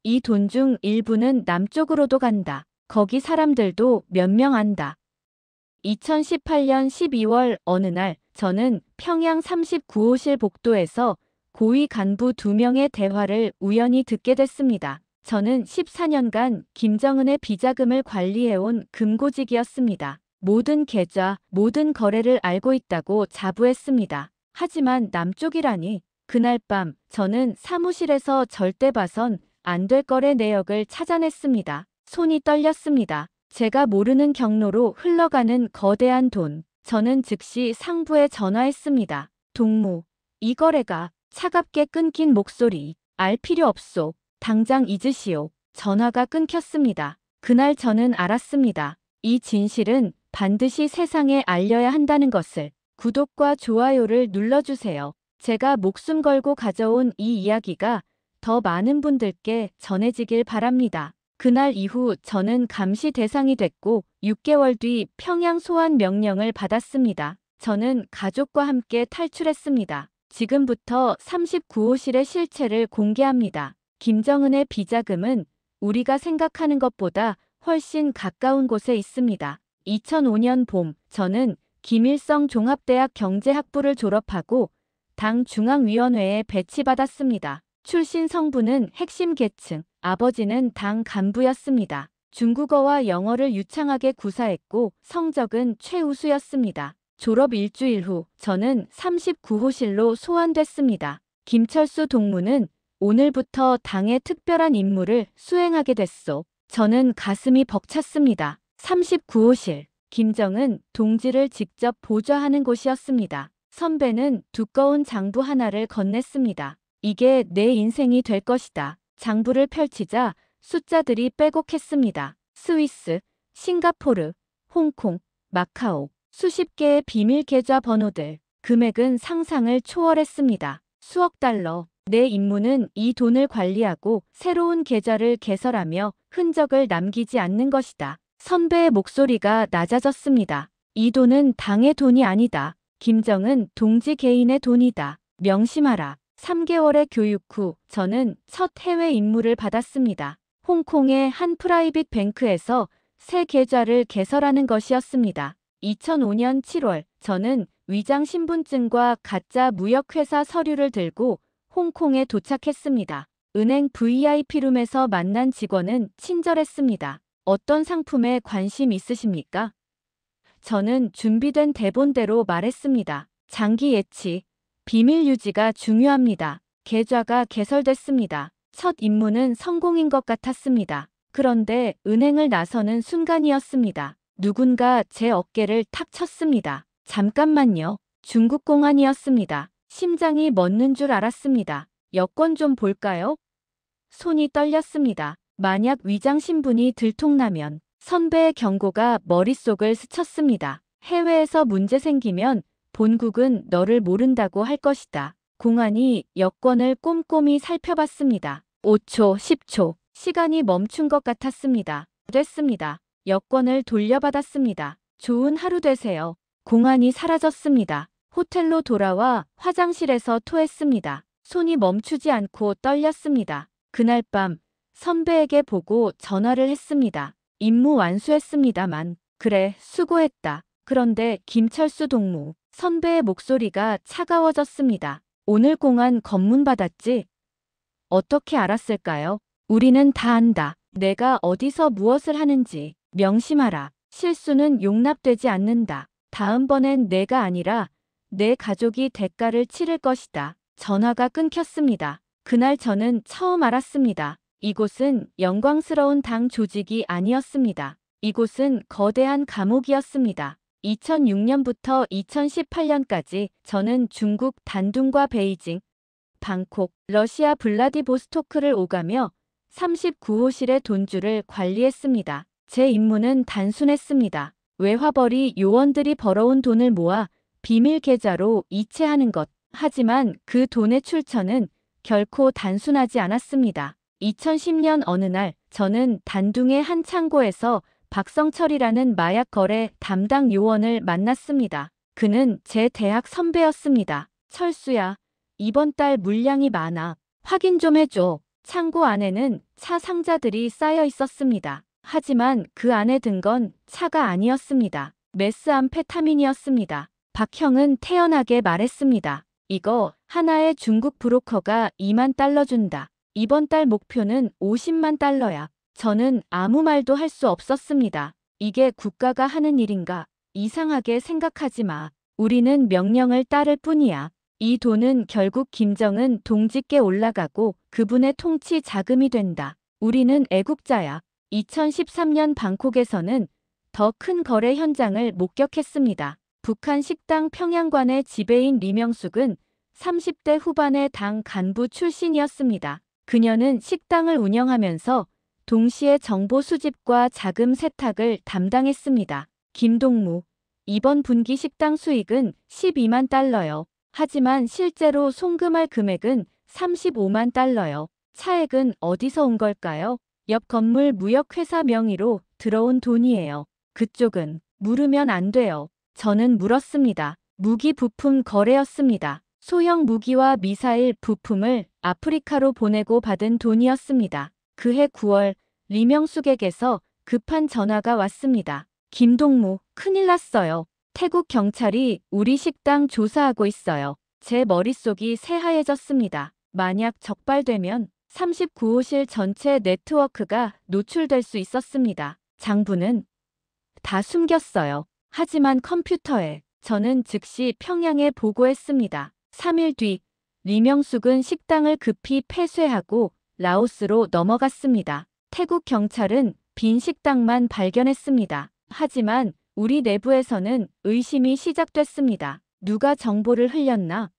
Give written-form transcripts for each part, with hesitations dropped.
이 돈 중 일부는 남쪽으로도 간다. 거기 사람들도 몇 명 안다. 2018년 12월 어느 날 저는 평양 39호실 복도에서 고위 간부 2명의 대화를 우연히 듣게 됐습니다. 저는 14년간 김정은의 비자금을 관리해온 금고직이었습니다. 모든 계좌, 모든 거래를 알고 있다고 자부했습니다. 하지만 남쪽이라니. 그날 밤 저는 사무실에서 절대 봐선 안 될 거래 내역을 찾아냈습니다. 손이 떨렸습니다. 제가 모르는 경로로 흘러가는 거대한 돈. 저는 즉시 상부에 전화했습니다. 동무, 이 거래가. 차갑게 끊긴 목소리. 알 필요 없소. 당장 잊으시오. 전화가 끊겼습니다. 그날 저는 알았습니다. 이 진실은 반드시 세상에 알려야 한다는 것을. 구독과 좋아요를 눌러주세요. 제가 목숨 걸고 가져온 이 이야기가 더 많은 분들께 전해지길 바랍니다. 그날 이후 저는 감시 대상이 됐고 6개월 뒤 평양 소환 명령을 받았습니다. 저는 가족과 함께 탈출했습니다. 지금부터 39호실의 실체를 공개합니다. 김정은의 비자금은 우리가 생각하는 것보다 훨씬 가까운 곳에 있습니다. 2005년 봄, 저는 김일성 종합대학 경제학부를 졸업하고 당 중앙위원회에 배치받았습니다. 출신 성부는 핵심 계층, 아버지는 당 간부였습니다. 중국어와 영어를 유창하게 구사했고 성적은 최우수였습니다. 졸업 일주일 후 저는 39호실로 소환됐습니다. 김철수 동무는 오늘부터 당의 특별한 임무를 수행하게 됐소. 저는 가슴이 벅찼습니다. 39호실. 김정은 동지를 직접 보좌하는 곳이었습니다. 선배는 두꺼운 장부 하나를 건넸습니다. 이게 내 인생이 될 것이다. 장부를 펼치자 숫자들이 빼곡했습니다. 스위스, 싱가포르, 홍콩, 마카오. 수십 개의 비밀 계좌 번호들. 금액은 상상을 초월했습니다. 수억 달러. 내 임무는 이 돈을 관리하고 새로운 계좌를 개설하며 흔적을 남기지 않는 것이다. 선배의 목소리가 낮아졌습니다. 이 돈은 당의 돈이 아니다. 김정은 동지 개인의 돈이다. 명심하라. 3개월의 교육 후 저는 첫 해외 임무를 받았습니다. 홍콩의 한 프라이빗 뱅크에서 새 계좌를 개설하는 것이었습니다. 2005년 7월 저는 위장 신분증과 가짜 무역회사 서류를 들고 홍콩에 도착했습니다. 은행 VIP룸에서 만난 직원은 친절했습니다. 어떤 상품에 관심 있으십니까? 저는 준비된 대본대로 말했습니다. 장기 예치, 비밀 유지가 중요합니다. 계좌가 개설됐습니다. 첫 임무는 성공인 것 같았습니다. 그런데 은행을 나서는 순간이었습니다. 누군가 제 어깨를 탁 쳤습니다. 잠깐만요. 중국 공안이었습니다. 심장이 멎는 줄 알았습니다. 여권 좀 볼까요? 손이 떨렸습니다. 만약 위장 신분이 들통나면. 선배의 경고가 머릿속을 스쳤습니다. 해외에서 문제 생기면 본국은 너를 모른다고 할 것이다. 공안이 여권을 꼼꼼히 살펴봤습니다. 5초, 10초. 시간이 멈춘 것 같았습니다. 됐습니다. 여권을 돌려받았습니다. 좋은 하루 되세요. 공안이 사라졌습니다. 호텔로 돌아와 화장실에서 토했습니다. 손이 멈추지 않고 떨렸습니다. 그날 밤 선배에게 보고 전화를 했습니다. 임무 완수했습니다만. 그래, 수고했다. 그런데 김철수 동무. 선배의 목소리가 차가워졌습니다. 오늘 공안 검문 받았지? 어떻게 알았을까요? 우리는 다 안다. 내가 어디서 무엇을 하는지. 명심하라. 실수는 용납되지 않는다. 다음번엔 내가 아니라 내 가족이 대가를 치를 것이다. 전화가 끊겼습니다. 그날 저는 처음 알았습니다. 이곳은 영광스러운 당 조직이 아니었습니다. 이곳은 거대한 감옥이었습니다. 2006년부터 2018년까지 저는 중국 단둥과 베이징, 방콕, 러시아 블라디보스토크를 오가며 39호실의 돈주를 관리했습니다. 제 임무는 단순했습니다. 외화벌이 요원들이 벌어온 돈을 모아 비밀 계좌로 이체하는 것. 하지만 그 돈의 출처는 결코 단순하지 않았습니다. 2010년 어느 날 저는 단둥의 한 창고에서 박성철이라는 마약 거래 담당 요원을 만났습니다. 그는 제 대학 선배였습니다. 철수야, 이번 달 물량이 많아. 확인 좀 해줘. 창고 안에는 차 상자들이 쌓여 있었습니다. 하지만 그 안에 든 건 차가 아니었습니다. 메스암페타민이었습니다. 박형은 태연하게 말했습니다. 이거 하나의 중국 브로커가 2만 달러 준다. 이번 달 목표는 50만 달러야. 저는 아무 말도 할 수 없었습니다. 이게 국가가 하는 일인가? 이상하게 생각하지 마. 우리는 명령을 따를 뿐이야. 이 돈은 결국 김정은 동지께 올라가고 그분의 통치 자금이 된다. 우리는 애국자야. 2013년 방콕에서는 더 큰 거래 현장을 목격했습니다. 북한 식당 평양관의 지배인 리명숙은 30대 후반의 당 간부 출신이었습니다. 그녀는 식당을 운영하면서 동시에 정보 수집과 자금 세탁을 담당했습니다. 김동무, 이번 분기 식당 수익은 12만 달러요. 하지만 실제로 송금할 금액은 35만 달러요. 차액은 어디서 온 걸까요? 옆 건물 무역회사 명의로 들어온 돈이에요. 그쪽은 물으면 안 돼요. 저는 물었습니다. 무기 부품 거래였습니다. 소형 무기와 미사일 부품을 아프리카로 보내고 받은 돈이었습니다. 그해 9월 리명숙에게서 급한 전화가 왔습니다. 김동무, 큰일 났어요. 태국 경찰이 우리 식당 조사하고 있어요. 제 머릿속이 새하얘졌습니다. 만약 적발되면 39호실 전체 네트워크가 노출될 수 있었습니다. 장부는 다 숨겼어요. 하지만 컴퓨터에 저는 즉시 평양에 보고했습니다. 3일 뒤 리명숙은 식당을 급히 폐쇄하고 라오스로 넘어갔습니다. 태국 경찰은 빈 식당만 발견했습니다. 하지만 우리 내부에서는 의심이 시작됐습니다. 누가 정보를 흘렸나?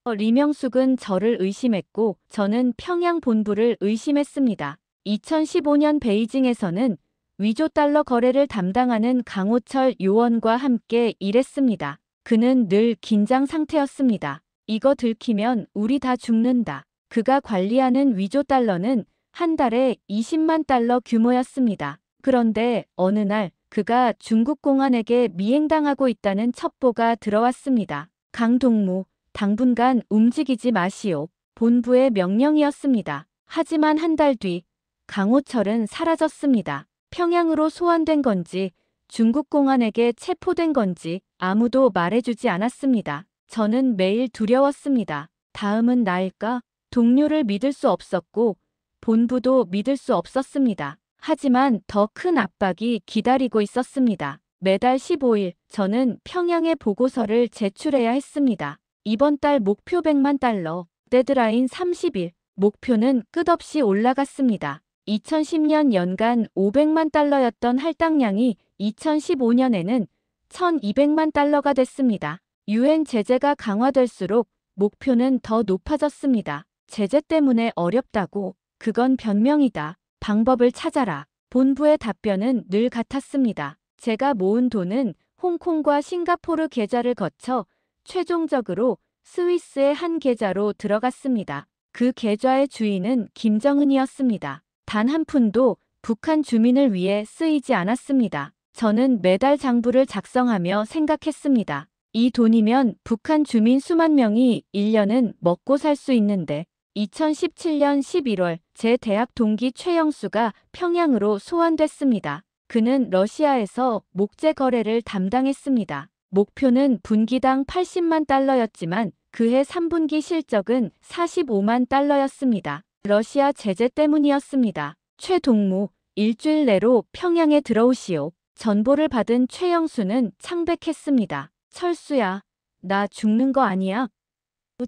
리명숙은 저를 의심했고 저는 평양 본부를 의심했습니다. 2015년 베이징에서는 위조 달러 거래를 담당하는 강호철 요원과 함께 일했습니다. 그는 늘 긴장 상태였습니다. 이거 들키면 우리 다 죽는다. 그가 관리하는 위조 달러는 한 달에 20만 달러 규모였습니다. 그런데 어느 날 그가 중국 공안에게 미행당하고 있다는 첩보가 들어왔습니다. 강동무, 당분간 움직이지 마시오. 본부의 명령이었습니다. 하지만 한 달 뒤 강호철은 사라졌습니다. 평양으로 소환된 건지 중국 공안에게 체포된 건지 아무도 말해주지 않았습니다. 저는 매일 두려웠습니다. 다음은 나일까? 동료를 믿을 수 없었고 본부도 믿을 수 없었습니다. 하지만 더 큰 압박이 기다리고 있었습니다. 매달 15일 저는 평양에 보고서를 제출해야 했습니다. 이번 달 목표 100만 달러, 데드라인 30일, 목표는 끝없이 올라갔습니다. 2010년 연간 500만 달러였던 할당량이 2015년에는 1200만 달러가 됐습니다. 유엔 제재가 강화될수록 목표는 더 높아졌습니다. 제재 때문에 어렵다고. 그건 변명이다. 방법을 찾아라. 본부의 답변은 늘 같았습니다. 제가 모은 돈은 홍콩과 싱가포르 계좌를 거쳐 최종적으로 스위스의 한 계좌로 들어갔습니다. 그 계좌의 주인은 김정은이었습니다. 단 한 푼도 북한 주민을 위해 쓰이지 않았습니다. 저는 매달 장부를 작성하며 생각했습니다. 이 돈이면 북한 주민 수만 명이 1년은 먹고 살 수 있는데 2017년 11월 제 대학 동기 최영수가 평양으로 소환됐습니다. 그는 러시아에서 목재 거래를 담당했습니다. 목표는 분기당 80만 달러였지만 그해 3분기 실적은 45만 달러였습니다. 러시아 제재 때문이었습니다. 최동무, 일주일 내로 평양에 들어오시오. 전보를 받은 최영수는 창백했습니다. 철수야, 나 죽는 거 아니야?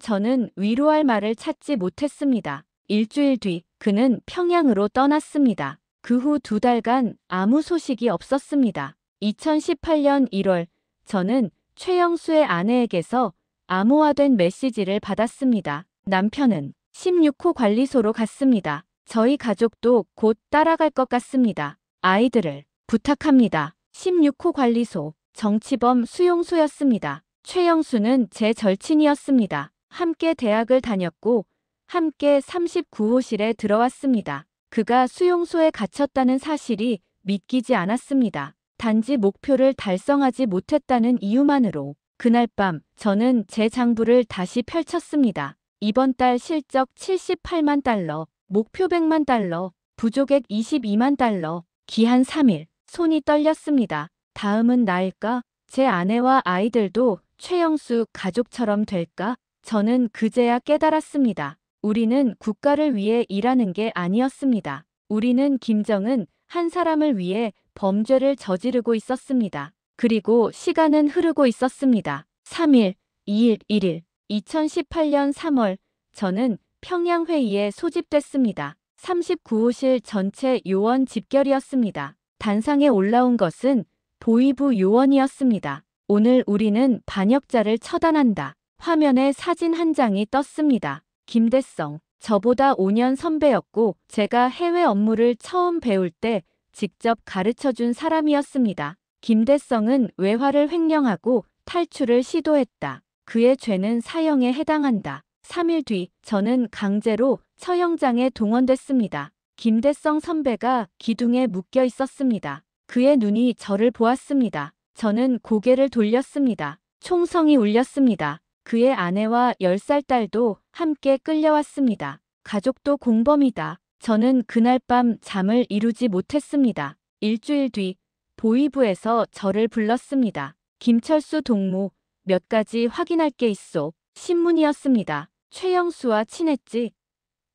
저는 위로할 말을 찾지 못했습니다. 일주일 뒤 그는 평양으로 떠났습니다. 그 후 2달간 아무 소식이 없었습니다. 2018년 1월 저는 최영수의 아내에게서 암호화된 메시지를 받았습니다. 남편은 16호 관리소로 갔습니다. 저희 가족도 곧 따라갈 것 같습니다. 아이들을 부탁합니다. 16호 관리소, 정치범 수용소였습니다. 최영수는 제 절친이었습니다. 함께 대학을 다녔고 함께 39호실에 들어왔습니다. 그가 수용소에 갇혔다는 사실이 믿기지 않았습니다. 단지 목표를 달성하지 못했다는 이유만으로. 그날 밤 저는 제 장부를 다시 펼쳤습니다. 이번 달 실적 78만 달러, 목표 100만 달러, 부족액 22만 달러, 기한 3일. 손이 떨렸습니다. 다음은 나일까? 제 아내와 아이들도 최영수 가족처럼 될까? 저는 그제야 깨달았습니다. 우리는 국가를 위해 일하는 게 아니었습니다. 우리는 김정은 한 사람을 위해 범죄를 저지르고 있었습니다. 그리고 시간은 흐르고 있었습니다. 3일, 2일, 1일. 2018년 3월, 저는 평양회의에 소집됐습니다. 39호실 전체 요원 집결이었습니다. 단상에 올라온 것은 보위부 요원이었습니다. 오늘 우리는 반역자를 처단한다. 화면에 사진 한 장이 떴습니다. 김대성. 저보다 5년 선배였고 제가 해외 업무를 처음 배울 때 직접 가르쳐준 사람이었습니다. 김대성은 외화를 횡령하고 탈출을 시도했다. 그의 죄는 사형에 해당한다. 3일 뒤 저는 강제로 처형장에 동원됐습니다. 김대성 선배가 기둥에 묶여 있었습니다. 그의 눈이 저를 보았습니다. 저는 고개를 돌렸습니다. 총성이 울렸습니다. 그의 아내와 10살 딸도 함께 끌려왔습니다. 가족도 공범이다. 저는 그날 밤 잠을 이루지 못했습니다. 일주일 뒤 보위부에서 저를 불렀습니다. 김철수 동무, 몇 가지 확인할 게 있소. 신문이었습니다. 최영수와 친했지?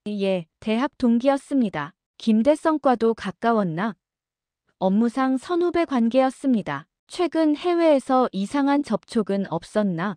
예, 대학 동기였습니다. 김대성과도 가까웠나? 업무상 선후배 관계였습니다. 최근 해외에서 이상한 접촉은 없었나?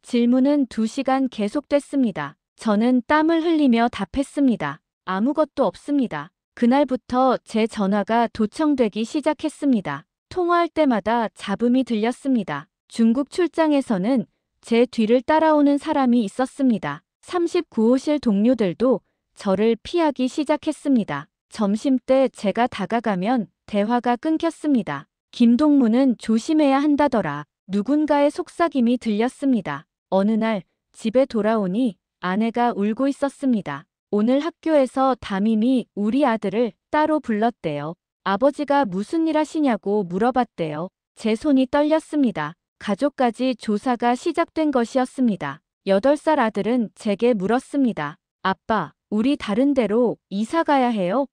질문은 2시간 계속됐습니다. 저는 땀을 흘리며 답했습니다. 아무것도 없습니다. 그날부터 제 전화가 도청되기 시작했습니다. 통화할 때마다 잡음이 들렸습니다. 중국 출장에서는 제 뒤를 따라오는 사람이 있었습니다. 39호실 동료들도 저를 피하기 시작했습니다. 점심때 제가 다가가면 대화가 끊겼습니다. 김동무는 조심해야 한다더라. 누군가의 속삭임이 들렸습니다. 어느 날 집에 돌아오니 아내가 울고 있었습니다. 오늘 학교에서 담임이 우리 아들을 따로 불렀대요. 아버지가 무슨 일 하시냐고 물어봤대요. 제 손이 떨렸습니다. 가족까지 조사가 시작된 것이었습니다. 8살 아들은 제게 물었습니다. 아빠, 우리 다른 데로 이사 가야 해요?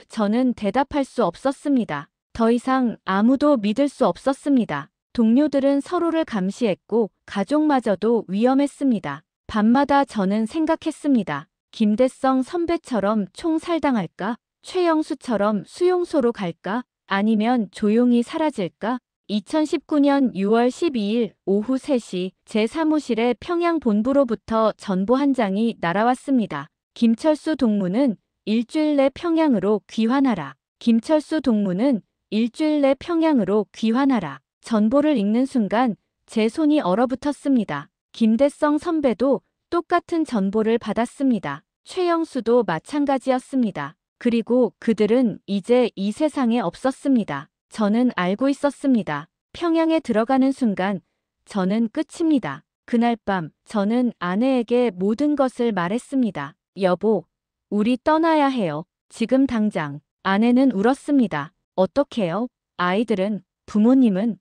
저는 대답할 수 없었습니다. 더 이상 아무도 믿을 수 없었습니다. 동료들은 서로를 감시했고 가족마저도 위험했습니다. 밤마다 저는 생각했습니다. 김대성 선배처럼 총살당할까? 최영수처럼 수용소로 갈까? 아니면 조용히 사라질까? 2019년 6월 12일 오후 3시 제 사무실에 평양 본부로부터 전보 한 장이 날아왔습니다. 김철수 동무는 일주일 내 평양으로 귀환하라. 김철수 동무는 일주일 내 평양으로 귀환하라. 전보를 읽는 순간 제 손이 얼어붙었습니다. 김대성 선배도 똑같은 전보를 받았습니다. 최영수도 마찬가지였습니다. 그리고 그들은 이제 이 세상에 없었습니다. 저는 알고 있었습니다. 평양에 들어가는 순간 저는 끝입니다. 그날 밤 저는 아내에게 모든 것을 말했습니다. 여보, 우리 떠나야 해요. 지금 당장. 아내는 울었습니다. 어떡해요? 아이들은, 부모님은?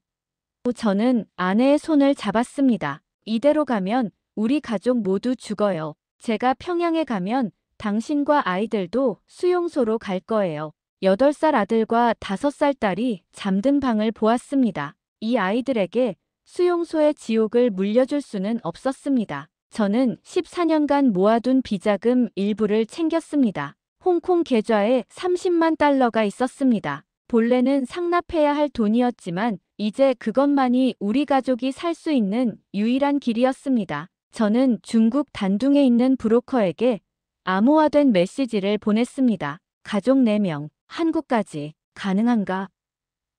저는 아내의 손을 잡았습니다. 이대로 가면 우리 가족 모두 죽어요. 제가 평양에 가면 당신과 아이들도 수용소로 갈 거예요. 8살 아들과 5살 딸이 잠든 방을 보았습니다. 이 아이들에게 수용소의 지옥을 물려줄 수는 없었습니다. 저는 14년간 모아둔 비자금 일부를 챙겼습니다. 홍콩 계좌에 30만 달러가 있었습니다. 본래는 상납해야 할 돈이었지만 이제 그것만이 우리 가족이 살 수 있는 유일한 길이었습니다. 저는 중국 단둥에 있는 브로커에게 암호화된 메시지를 보냈습니다. 가족 4명, 한국까지 가능한가?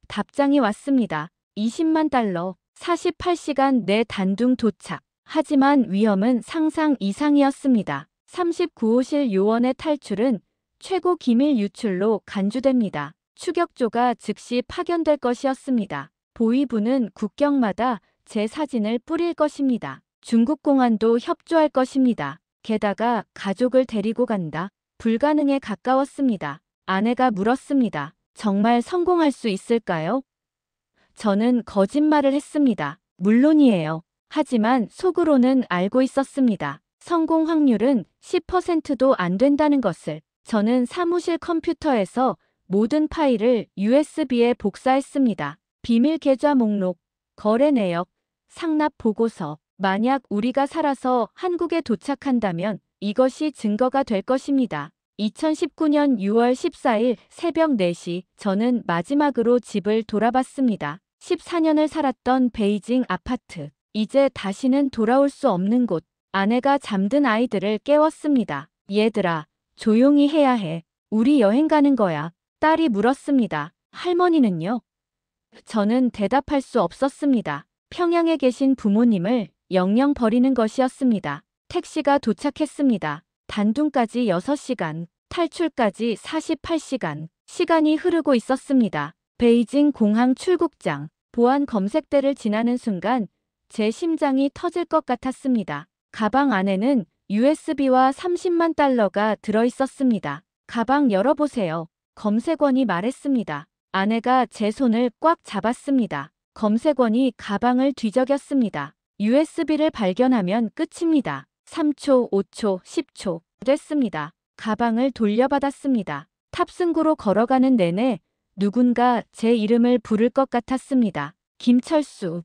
답장이 왔습니다. 20만 달러, 48시간 내 단둥 도착. 하지만 위험은 상상 이상이었습니다. 39호실 요원의 탈출은 최고 기밀 유출로 간주됩니다. 추격조가 즉시 파견될 것이었습니다. 보위부는 국경마다 제 사진을 뿌릴 것입니다. 중국 공안도 협조할 것입니다. 게다가 가족을 데리고 간다. 불가능에 가까웠습니다. 아내가 물었습니다. 정말 성공할 수 있을까요? 저는 거짓말을 했습니다. 물론이에요. 하지만 속으로는 알고 있었습니다. 성공 확률은 10%도 안 된다는 것을. 저는 사무실 컴퓨터에서 모든 파일을 USB에 복사했습니다. 비밀 계좌 목록, 거래 내역, 상납 보고서. 만약 우리가 살아서 한국에 도착한다면 이것이 증거가 될 것입니다. 2019년 6월 14일 새벽 4시 저는 마지막으로 집을 돌아봤습니다. 14년을 살았던 베이징 아파트. 이제 다시는 돌아올 수 없는 곳. 아내가 잠든 아이들을 깨웠습니다. 얘들아, 조용히 해야 해. 우리 여행 가는 거야. 딸이 물었습니다. 할머니는요? 저는 대답할 수 없었습니다. 평양에 계신 부모님을 영영 버리는 것이었습니다. 택시가 도착했습니다. 단둥까지 6시간, 탈출까지 48시간. 시간이 흐르고 있었습니다. 베이징 공항 출국장, 보안 검색대를 지나는 순간 제 심장이 터질 것 같았습니다. 가방 안에는 USB와 30만 달러가 들어있었습니다. 가방 열어보세요. 검색원이 말했습니다. 아내가 제 손을 꽉 잡았습니다. 검색원이 가방을 뒤적였습니다. USB를 발견하면 끝입니다. 3초, 5초, 10초 됐습니다. 가방을 돌려받았습니다. 탑승구로 걸어가는 내내 누군가 제 이름을 부를 것 같았습니다. 김철수.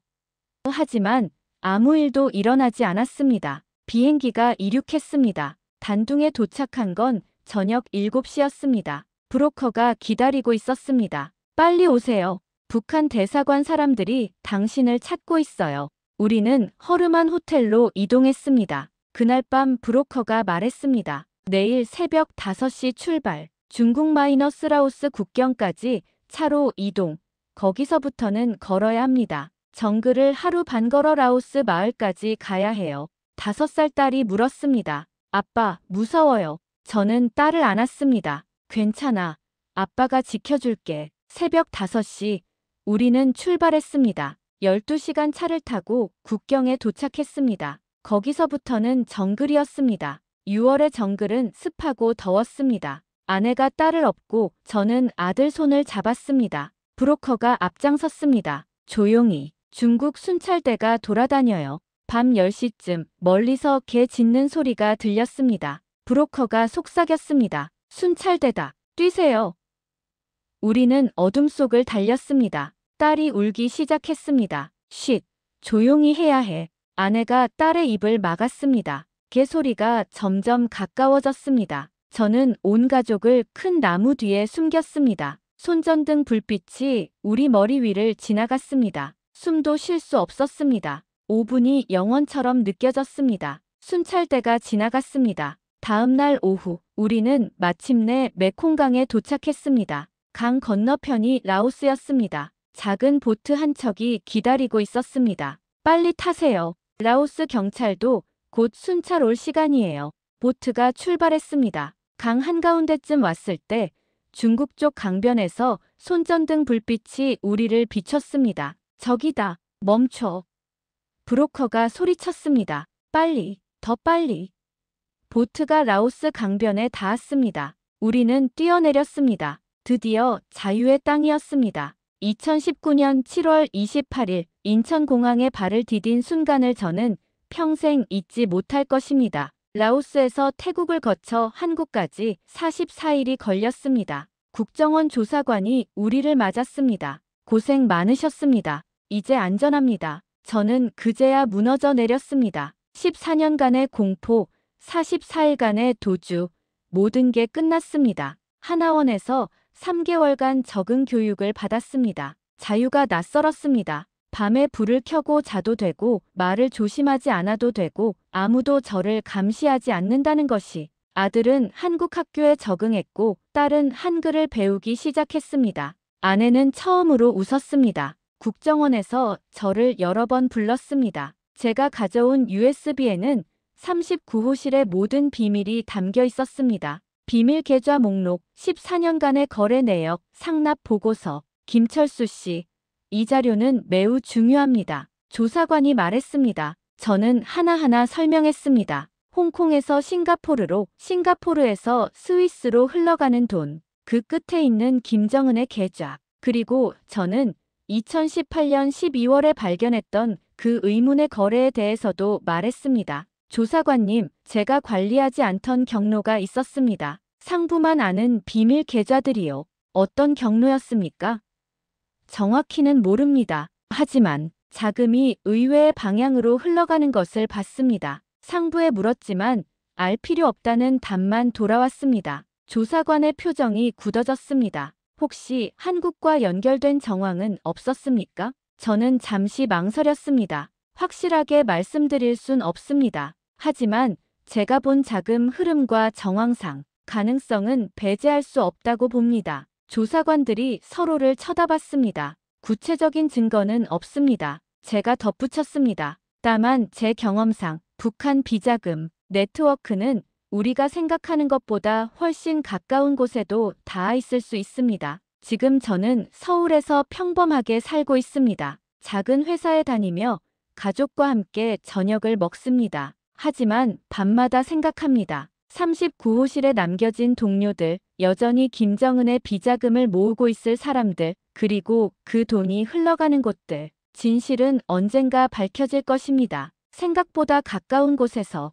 하지만 아무 일도 일어나지 않았습니다. 비행기가 이륙했습니다. 단둥에 도착한 건 저녁 7시였습니다. 브로커가 기다리고 있었습니다. 빨리 오세요. 북한 대사관 사람들이 당신을 찾고 있어요. 우리는 허름한 호텔로 이동했습니다. 그날 밤 브로커가 말했습니다. 내일 새벽 5시 출발. 중국 마이너스 라오스 국경까지 차로 이동. 거기서부터는 걸어야 합니다. 정글을 하루 반 걸어 라오스 마을까지 가야 해요. 5살 딸이 물었습니다. 아빠, 무서워요. 저는 딸을 안았습니다. 괜찮아. 아빠가 지켜줄게. 새벽 5시. 우리는 출발했습니다. 12시간 차를 타고 국경에 도착했습니다. 거기서부터는 정글이었습니다. 6월의 정글은 습하고 더웠습니다. 아내가 딸을 업고 저는 아들 손을 잡았습니다. 브로커가 앞장섰습니다. 조용히. 중국 순찰대가 돌아다녀요. 밤 10시쯤 멀리서 개 짖는 소리가 들렸습니다. 브로커가 속삭였습니다. 순찰대다. 뛰세요. 우리는 어둠 속을 달렸습니다. 딸이 울기 시작했습니다. 쉿. 조용히 해야 해. 아내가 딸의 입을 막았습니다. 개 소리가 점점 가까워졌습니다. 저는 온 가족을 큰 나무 뒤에 숨겼습니다. 손전등 불빛이 우리 머리 위를 지나갔습니다. 숨도 쉴 수 없었습니다. 5분이 영원처럼 느껴졌습니다. 순찰대가 지나갔습니다. 다음 날 오후, 우리는 마침내 메콩강에 도착했습니다. 강 건너편이 라오스였습니다. 작은 보트 한 척이 기다리고 있었습니다. 빨리 타세요. 라오스 경찰도 곧 순찰 올 시간이에요. 보트가 출발했습니다. 강 한가운데쯤 왔을 때 중국 쪽 강변에서 손전등 불빛이 우리를 비췄습니다. 저기다. 멈춰. 브로커가 소리쳤습니다. 빨리, 더 빨리. 보트가 라오스 강변에 닿았습니다. 우리는 뛰어내렸습니다. 드디어 자유의 땅이었습니다. 2019년 7월 28일 인천공항에 발을 디딘 순간을 저는 평생 잊지 못할 것입니다. 라오스에서 태국을 거쳐 한국까지 44일이 걸렸습니다. 국정원 조사관이 우리를 맞았습니다. 고생 많으셨습니다. 이제 안전합니다. 저는 그제야 무너져 내렸습니다. 14년간의 공포, 44일간의 도주, 모든 게 끝났습니다. 하나원에서 3개월간 적응 교육을 받았습니다. 자유가 낯설었습니다. 밤에 불을 켜고 자도 되고 말을 조심하지 않아도 되고 아무도 저를 감시하지 않는다는 것이. 아들은 한국 학교에 적응했고 딸은 한글을 배우기 시작했습니다. 아내는 처음으로 웃었습니다. 국정원에서 저를 여러 번 불렀습니다. 제가 가져온 USB에는 39호실의 모든 비밀이 담겨 있었습니다. 비밀 계좌 목록, 14년간의 거래 내역, 상납 보고서. 김철수 씨, 이 자료는 매우 중요합니다. 조사관이 말했습니다. 저는 하나하나 설명했습니다. 홍콩에서 싱가포르로, 싱가포르에서 스위스로 흘러가는 돈. 그 끝에 있는 김정은의 계좌. 그리고 저는 2018년 12월에 발견했던 그 의문의 거래에 대해서도 말했습니다. 조사관님, 제가 관리하지 않던 경로가 있었습니다. 상부만 아는 비밀 계좌들이요. 어떤 경로였습니까? 정확히는 모릅니다. 하지만 자금이 의외의 방향으로 흘러가는 것을 봤습니다. 상부에 물었지만 알 필요 없다는 답만 돌아왔습니다. 조사관의 표정이 굳어졌습니다. 혹시 한국과 연결된 정황은 없었습니까? 저는 잠시 망설였습니다. 확실하게 말씀드릴 순 없습니다. 하지만 제가 본 자금 흐름과 정황상 가능성은 배제할 수 없다고 봅니다. 조사관들이 서로를 쳐다봤습니다. 구체적인 증거는 없습니다. 제가 덧붙였습니다. 다만 제 경험상 북한 비자금 네트워크는 우리가 생각하는 것보다 훨씬 가까운 곳에도 닿아 있을 수 있습니다. 지금 저는 서울에서 평범하게 살고 있습니다. 작은 회사에 다니며 가족과 함께 저녁을 먹습니다. 하지만 밤마다 생각합니다. 39호실에 남겨진 동료들, 여전히 김정은의 비자금을 모으고 있을 사람들, 그리고 그 돈이 흘러가는 곳들. 진실은 언젠가 밝혀질 것입니다. 생각보다 가까운 곳에서.